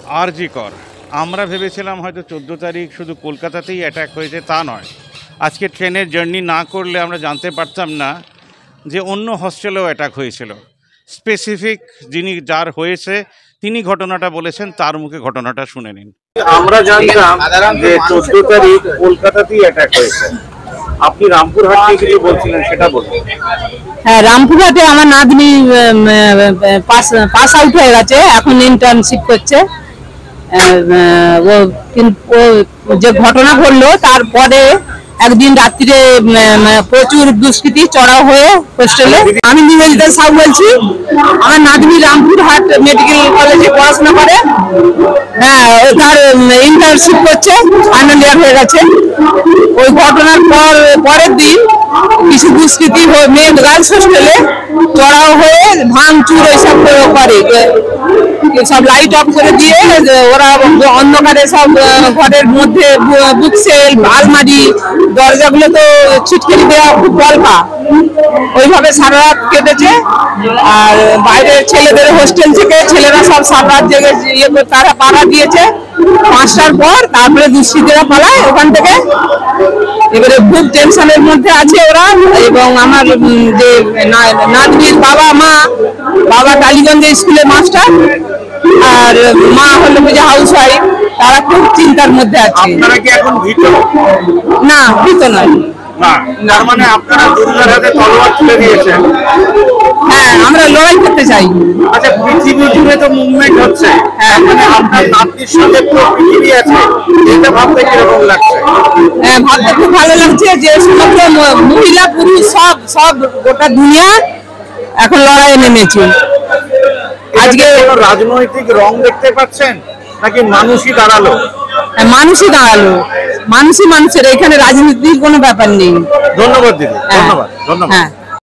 আরজি কর আমরা ভেবেছিলাম হয়তো 14 তারিখ শুধু কলকাতাতেই অ্যাটাক হয়েছে, তা নয়। আজকে ট্রেনের জার্নি না করলে আমরা জানতে পারতাম না যে অন্য হস্টেলেও অ্যাটাক হয়েছিল। স্পেসিফিক যিনি যার হয়েছে তিনি ঘটনাটা বলেছেন, তার মুখে ঘটনাটা শুনে নিন। আমরা জানতাম যে 14 তারিখ কলকাতাতেই অ্যাটাক হয়েছে, আপনি রামপুরহাট থেকে কিছু বলছিলেন, সেটা বলুন। হ্যাঁ, রামপুরহাটে আমার নাতনি পাস আউট হয়ে গেছে, এখন ইন্টার্নশিপ করছে। ও যে ঘটনা ঘটলো তারপরে একদিন রাত্রিরে প্রচুর দুষ্কৃতী চড়াও হয়ে হোস্টেলে। আমি নিবেদিতা সাউ বলছি। আমার নাতনি রামপুরহাট মেডিকেল কলেজে পড়াশোনা করে, হ্যাঁ তার ইন্টার্নশিপ করছে, ফাইনাল ইয়ার হয়ে গেছে। ওই ঘটনার পরের দিন কিছু দুষ্কৃতী মেয়ে গার্লস হোস্টেলে চড়াও হয়ে ভাঙচুর এইসব করে, সব লাইট অফ করে দিয়ে ওরা অন্ধকারে সব ঘরের মধ্যে বুকসেল আলমারি দরজাগুলো তো ছিটকিনি দেওয়া খুব গল্পা, ওইভাবে সারা রাত কেটেছে। আর বাইরের ছেলেদের হোস্টেল থেকে ছেলেরা সব সারা রাত জেগে তারা পাড়া দিয়েছে। 5টার পর তারপরে দুষ্কৃতীরা পালায় ওখান থেকে। এবারে খুব টেনশনের মধ্যে আছে ওরা। এবং আমার যে নাতনির বাবা টালিগঞ্জে স্কুলের মাস্টার, আর মা হলো যে হাউস ওয়াইফ, তারা খুব চিন্তার মধ্যে আছে। আপনারা কি এখন ভীত? না, ভীত নয়। না, তার মানে আপনারা দুর্গার হাতে তলোয়ার তুলে দিয়েছেন। হ্যাঁ, আমরা লড়াই করতে চাই। আচ্ছা, পৃথিবী জুড়ে তো মুভমেন্ট হচ্ছে, হ্যাঁ, মানে আপনার নাতনির সঙ্গে পুরো পৃথিবী আছে, এটা ভাবতে কিরকম লাগছে? হ্যাঁ, ভাবতে খুব ভালো লাগছে যে সমস্ত মহিলা পুরুষ সব গোটা দুনিয়া এখন লড়াইয়ে নেমেছে। আজকে রাজনৈতিক রং দেখতে পাচ্ছেন নাকি মানুষই দাঁড়ালো? মানুষই দাঁড়ালো, মানুষের, এখানে রাজনীতির কোনো ব্যাপার নেই। ধন্যবাদ দিদি, ধন্যবাদ। হ্যাঁ।